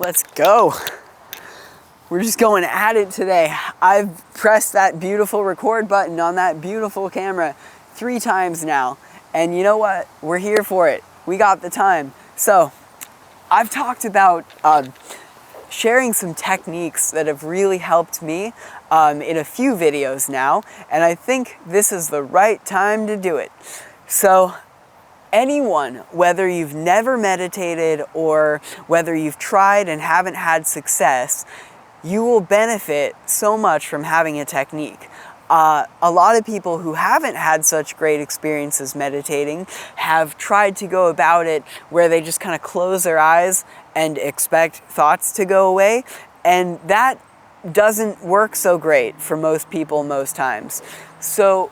Let's go. We're just going at it today. I've pressed that beautiful record button on that beautiful camera 3 times now. And you know what? We're here for it. We got the time. So I've talked about sharing some techniques that have really helped me in a few videos now. And I think this is the right time to do it. So anyone, whether you've never meditated or whether you've tried and haven't had success, you will benefit so much from having a technique. A lot of people who haven't had such great experiences meditating have tried to go about it where they just kind of close their eyes and expect thoughts to go away, and that doesn't work so great for most people most times. So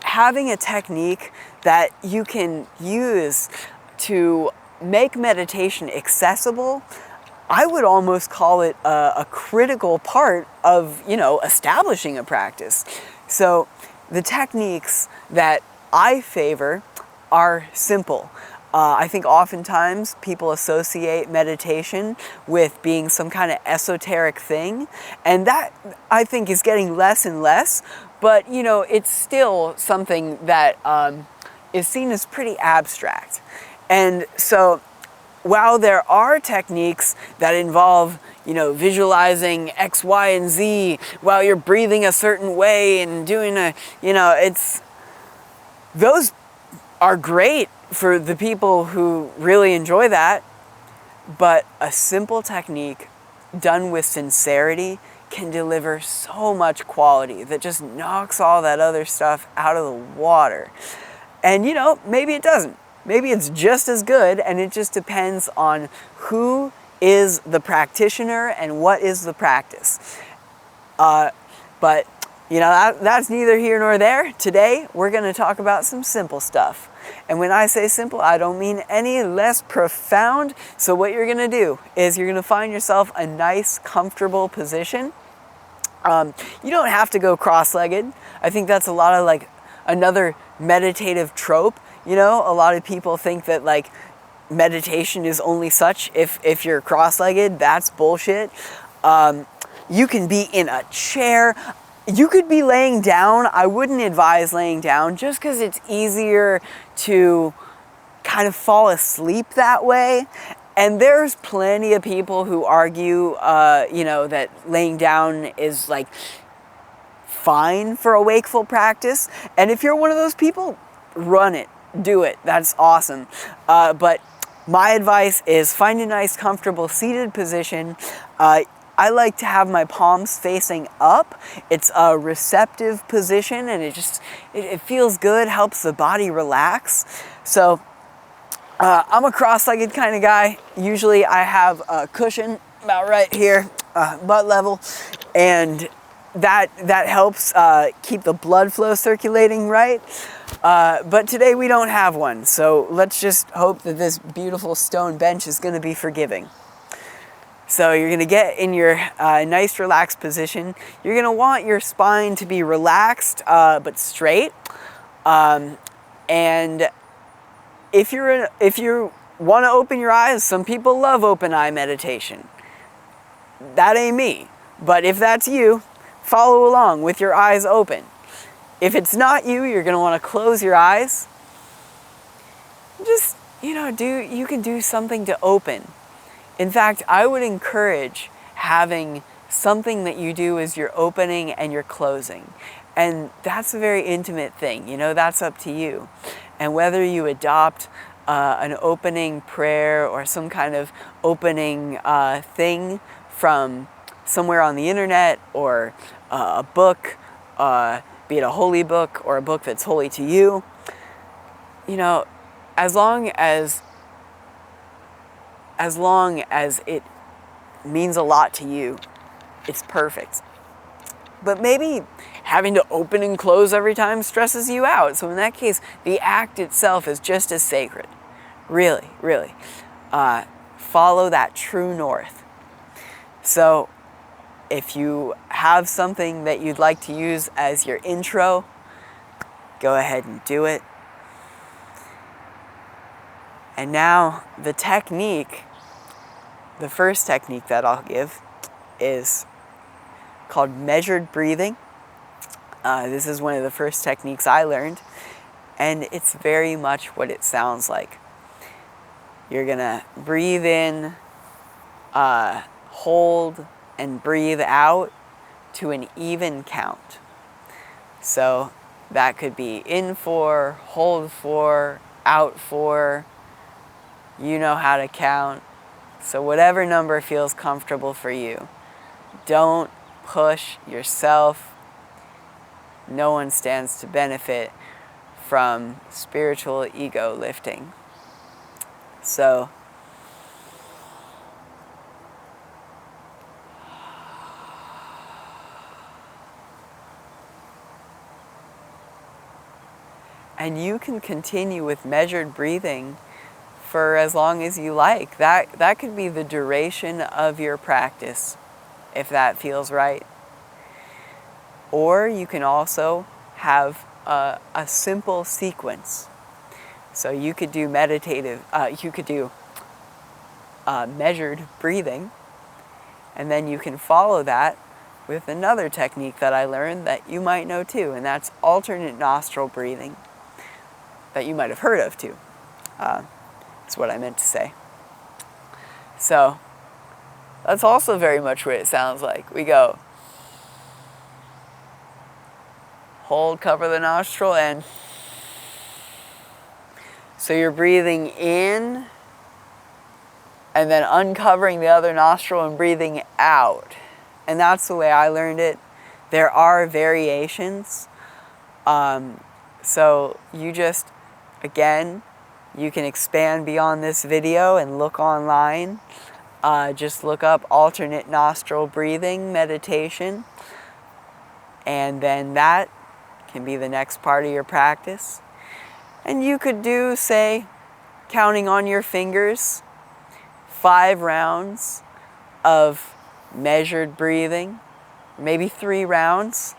having a technique that you can use to make meditation accessible, I would almost call it a critical part of, establishing a practice. So the techniques that I favor are simple. I think oftentimes people associate meditation with being some kind of esoteric thing, and that I think is getting less and less, but it's still something that is seen as pretty abstract. And so while there are techniques that involve, visualizing X, Y, and Z while you're breathing a certain way and doing those are great for the people who really enjoy that, but a simple technique done with sincerity can deliver so much quality that just knocks all that other stuff out of the water. And maybe it doesn't. Maybe it's just as good, and it just depends on who is the practitioner and what is the practice. But that's neither here nor there. Today, we're going to talk about some simple stuff. And when I say simple, I don't mean any less profound. So what you're going to do is you're going to find yourself a nice, comfortable position. You don't have to go cross-legged. I think that's a lot of another meditative trope. A lot of people think that meditation is only such if you're cross-legged. That's bullshit. You can be in a chair. You could be laying down. I wouldn't advise laying down just because it's easier to kind of fall asleep that way. And there's plenty of people who argue, that laying down is fine for a wakeful practice. And if you're one of those people, run it. Do it. That's awesome. But my advice is find a nice, comfortable seated position. I like to have my palms facing up. It's a receptive position, and it feels good, helps the body relax. So I'm a cross-legged kind of guy. Usually I have a cushion about right here, butt level, and that helps keep the blood flow circulating right. But today we don't have one, so let's just hope that this beautiful stone bench is going to be forgiving. So you're going to get in your nice relaxed position. You're going to want your spine to be relaxed but straight. And if you want to open your eyes, some people love open eye meditation. That ain't me. But if that's you, follow along with your eyes open. If it's not you, you're going to want to close your eyes. Just, you can do something to open. In fact, I would encourage having something that you do as you're opening and you're closing. And that's a very intimate thing, that's up to you. And whether you adopt an opening prayer or some kind of opening thing from somewhere on the internet or a book, be it a holy book or a book that's holy to you, as long as it means a lot to you, it's perfect. But maybe having to open and close every time stresses you out. So in that case, the act itself is just as sacred. Really, really. Follow that true north. So if you have something that you'd like to use as your intro, go ahead and do it. And now the technique the first technique that I'll give is called measured breathing. This is one of the first techniques I learned, and it's very much what it sounds like. You're gonna breathe in, hold, and breathe out to an even count. So that could be in 4, hold 4, out 4. You know how to count. So whatever number feels comfortable for you. Don't push yourself. No one stands to benefit from spiritual ego lifting. So and you can continue with measured breathing for as long as you like. That could be the duration of your practice, if that feels right. Or you can also have a simple sequence. So you could do meditative, measured breathing, and then you can follow that with another technique that I learned that you might know too, and that's alternate nostril breathing, that you might have heard of too. That's what I meant to say. So that's also very much what it sounds like. We go, hold, cover the nostril, and so you're breathing in and then uncovering the other nostril and breathing out. And that's the way I learned it. There are variations. So you just, again, you can expand beyond this video and look online. Just look up alternate nostril breathing meditation. And then that can be the next part of your practice. And you could do, say, counting on your fingers, 5 rounds of measured breathing, maybe 3 rounds.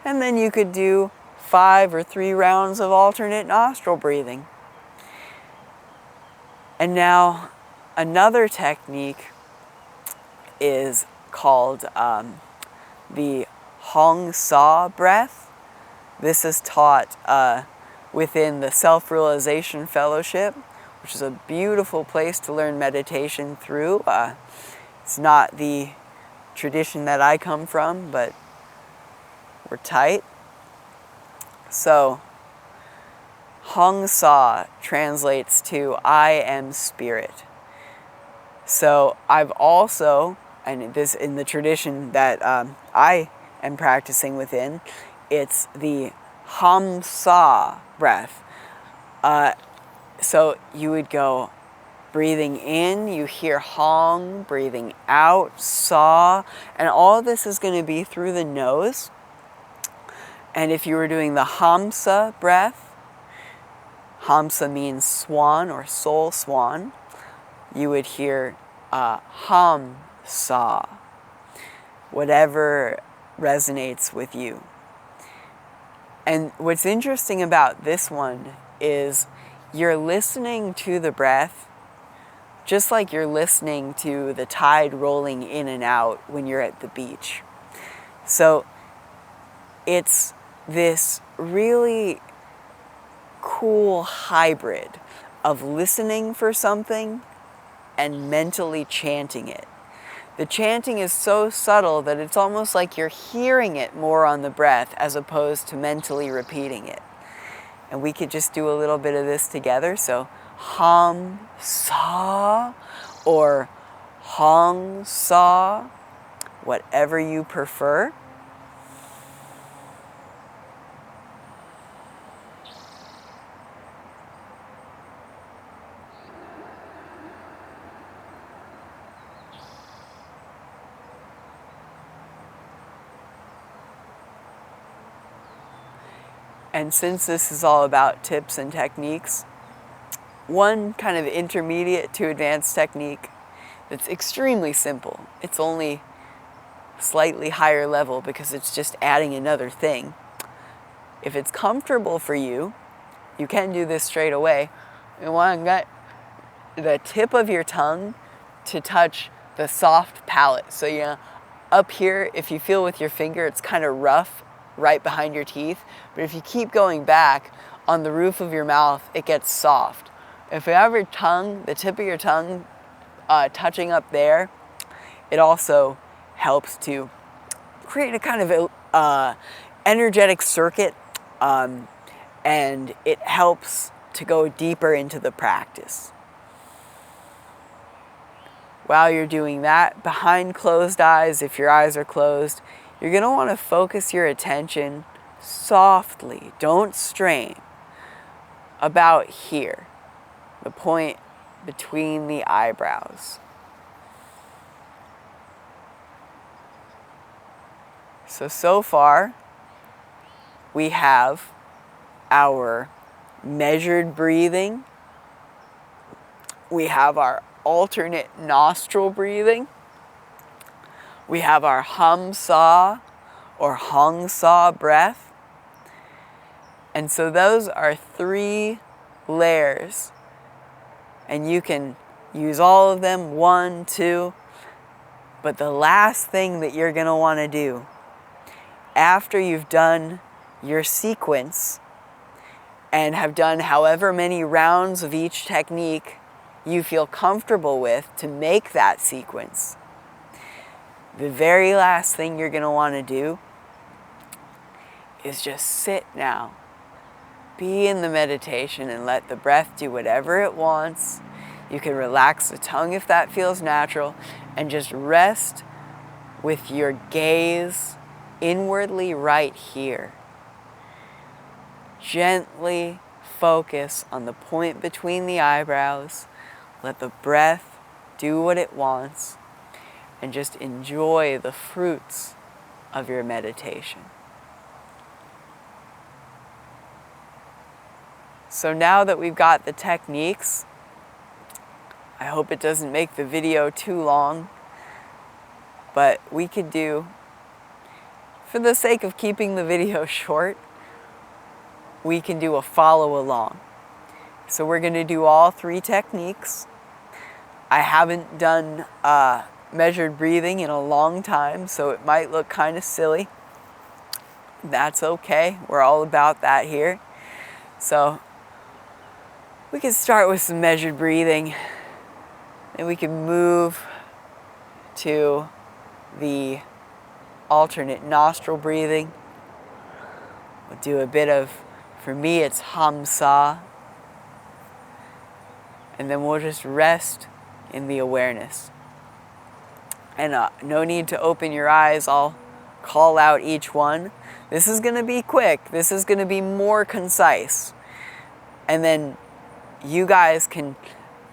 And then you could do 5 or 3 rounds of alternate nostril breathing. And now another technique is called the Hong Sa breath. This is taught within the Self-Realization Fellowship, which is a beautiful place to learn meditation through. It's not the tradition that I come from, but we're tight. So Hong Sa translates to I am spirit. So I've also, and this in the tradition that I am practicing within, it's the Hum Sa breath. So you would go breathing in, you hear Hong, breathing out, Sa, and all of this is going to be through the nose. And if you were doing the Hamsa breath, Hamsa means swan or soul swan, you would hear Hum Sa, whatever resonates with you. And what's interesting about this one is you're listening to the breath just like you're listening to the tide rolling in and out when you're at the beach. So it's this really cool hybrid of listening for something and mentally chanting it. The chanting is so subtle that it's almost like you're hearing it more on the breath as opposed to mentally repeating it. And we could just do a little bit of this together. So Hum Sa or Hong Sa, whatever you prefer. And since this is all about tips and techniques, one kind of intermediate to advanced technique that's extremely simple. It's only slightly higher level because it's just adding another thing. If it's comfortable for you, you can do this straight away. You want to get the tip of your tongue to touch the soft palate. So up here, if you feel with your finger, it's kind of rough right behind your teeth. But if you keep going back on the roof of your mouth, it gets soft. If you have your tongue, the tip of your tongue touching up there, it also helps to create a kind of energetic circuit, and it helps to go deeper into the practice. While you're doing that, behind closed eyes, if your eyes are closed, you're going to want to focus your attention softly, don't strain, about here, the point between the eyebrows. So far, we have our measured breathing. We have our alternate nostril breathing. We have our hum-saw or hung-saw breath. And so those are 3 layers. And you can use all of them, 1, 2. But the last thing that you're going to want to do after you've done your sequence and have done however many rounds of each technique you feel comfortable with to make that sequence, the very last thing you're going to want to do is just sit now. Be in the meditation and let the breath do whatever it wants. You can relax the tongue if that feels natural, and just rest with your gaze inwardly right here. Gently focus on the point between the eyebrows. Let the breath do what it wants, and just enjoy the fruits of your meditation. So now that we've got the techniques, I hope it doesn't make the video too long, but we could do, for the sake of keeping the video short, we can do a follow along. So we're going to do all 3 techniques. I haven't done measured breathing in a long time, so it might look kind of silly. That's okay. We're all about that here. So we can start with some measured breathing, and we can move to the alternate nostril breathing. We'll do a bit of, for me it's hum-saw, and then we'll just rest in the awareness. And no need to open your eyes, I'll call out each one. This is going to be quick, this is going to be more concise. And then you guys can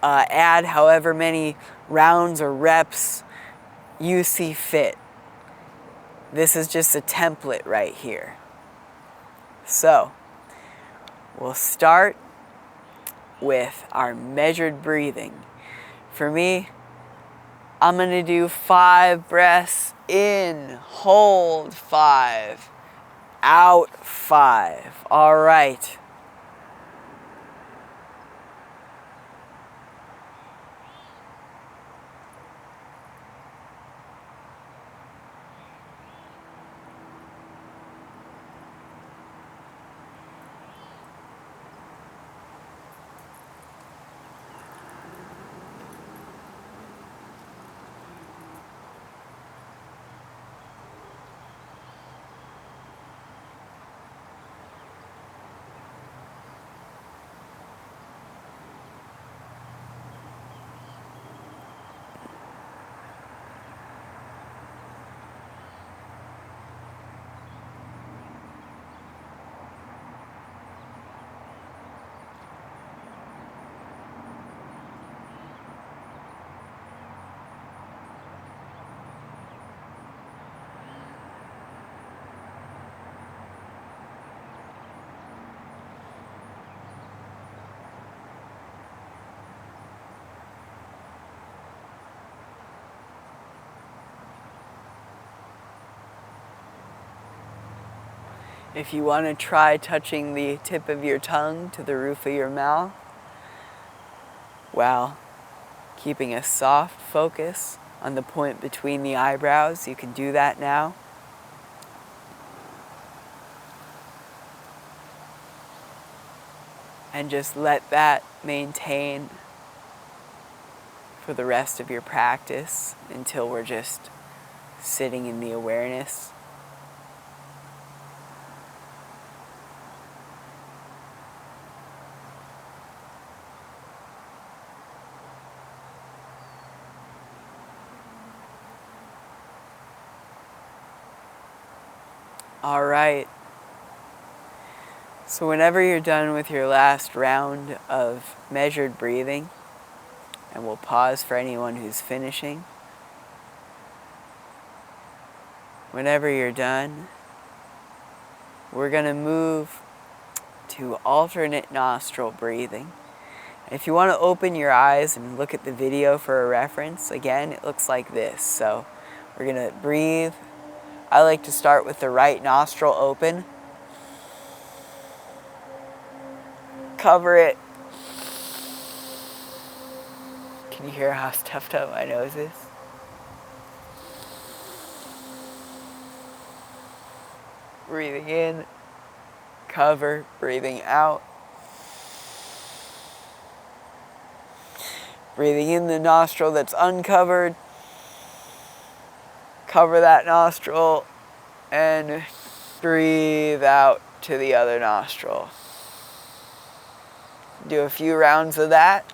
add however many rounds or reps you see fit. This is just a template right here. So, we'll start with our measured breathing. For me, I'm going to do 5 breaths in, hold 5, out 5. All right. If you want to try touching the tip of your tongue to the roof of your mouth, well, Keeping a soft focus on the point between the eyebrows. You can do that now. And just let that maintain for the rest of your practice until we're just sitting in the awareness. All right. So whenever you're done with your last round of measured breathing, and we'll pause for anyone who's finishing. Whenever you're done, we're going to move to alternate nostril breathing. If you want to open your eyes and look at the video for a reference, again, it looks like this. So we're going to breathe. I like to start with the right nostril open. Cover it. Can you hear how stuffed up my nose is? Breathing in, cover, breathing out. Breathing in the nostril that's uncovered. Cover that nostril and breathe out to the other nostril. Do a few rounds of that.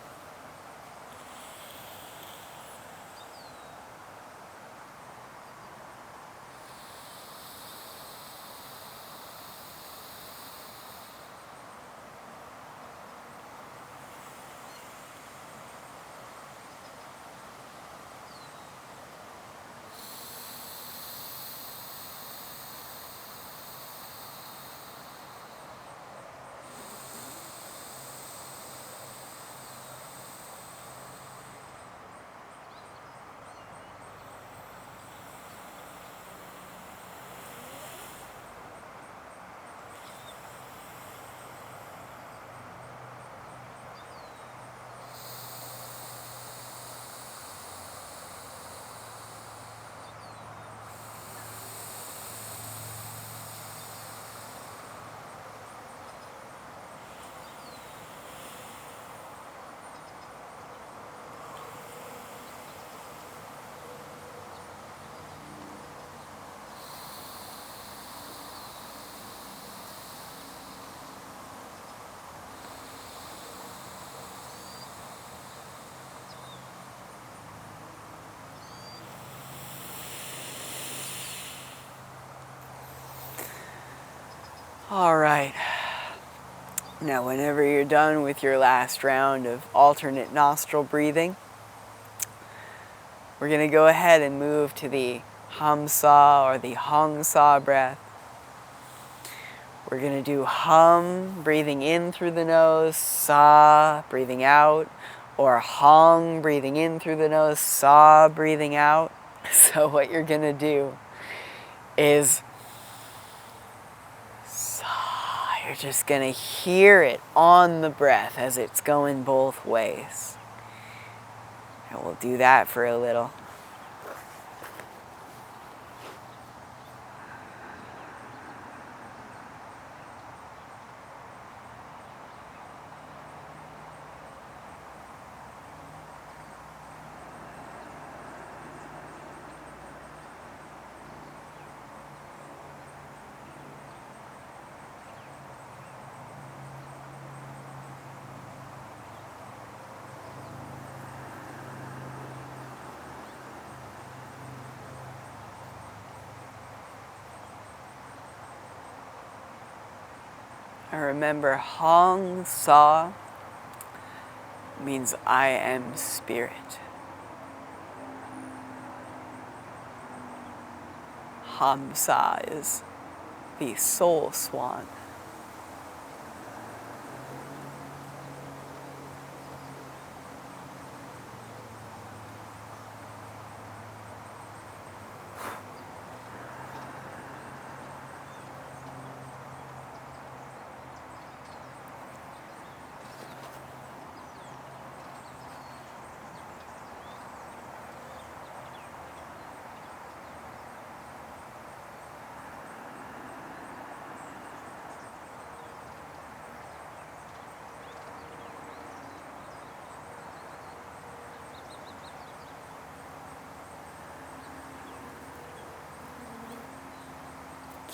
All right. Now, whenever you're done with your last round of alternate nostril breathing, we're going to go ahead and move to the hum sa or the hong sa breath. We're going to do hum, breathing in through the nose, sa, breathing out, or hong, breathing in through the nose, sa, breathing out. So what you're going to do is you're just going to hear it on the breath as it's going both ways. And we'll do that for a little. And remember, Hong Sa means I am spirit. Ham Sa is the soul swan.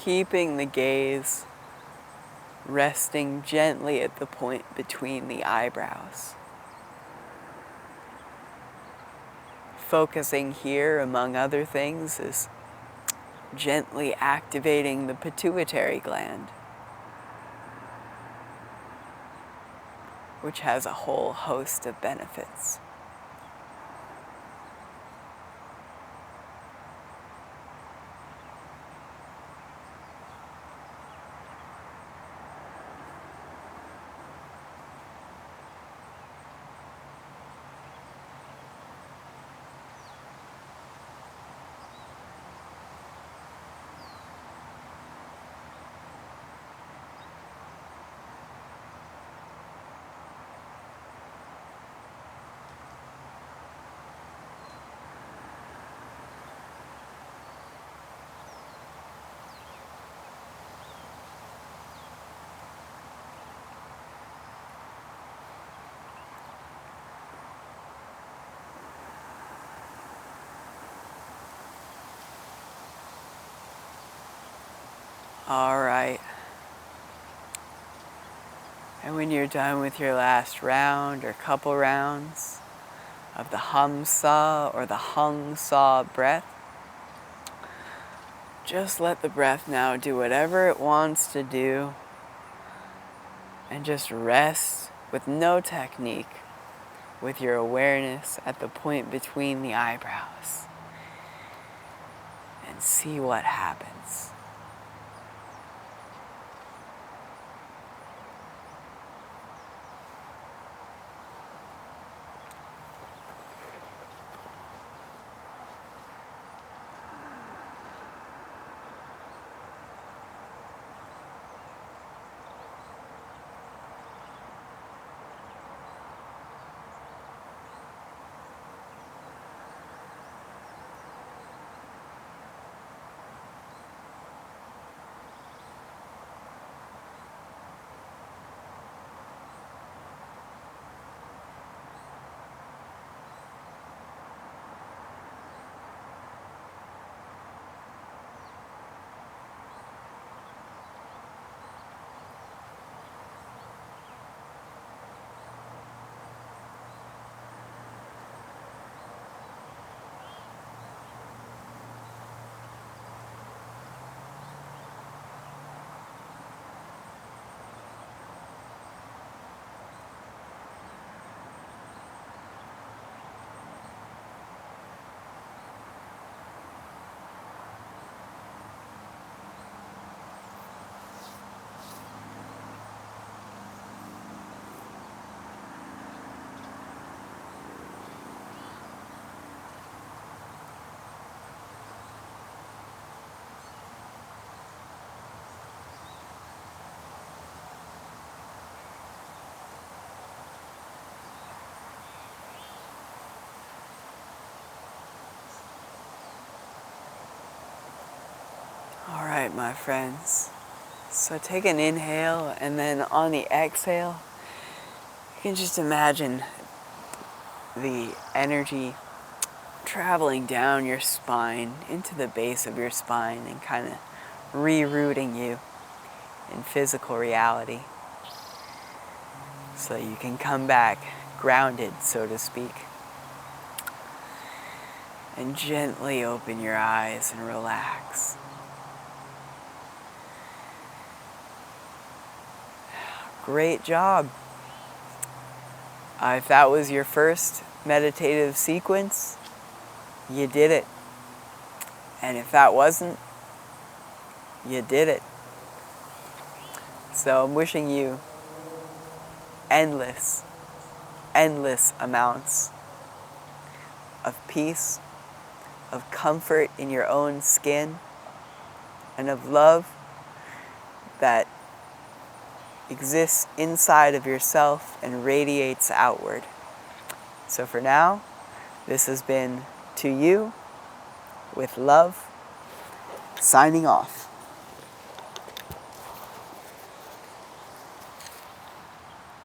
keeping the gaze resting gently at the point between the eyebrows. Focusing here, among other things, is gently activating the pituitary gland, which has a whole host of benefits. All right. And when you're done with your last round or couple rounds of the hum sa or the hung sa breath, just let the breath now do whatever it wants to do and just rest with no technique, with your awareness at the point between the eyebrows, and see what happens. All right, my friends. So take an inhale, and then on the exhale, you can just imagine the energy traveling down your spine into the base of your spine and kind of rerouting you in physical reality so you can come back grounded, so to speak. And gently open your eyes and relax. Great job. If that was your first meditative sequence, you did it. And if that wasn't, you did it. So I'm wishing you endless amounts of peace, of comfort in your own skin, and of love that exists inside of yourself and radiates outward. So for now, this has been To You with Love, signing off.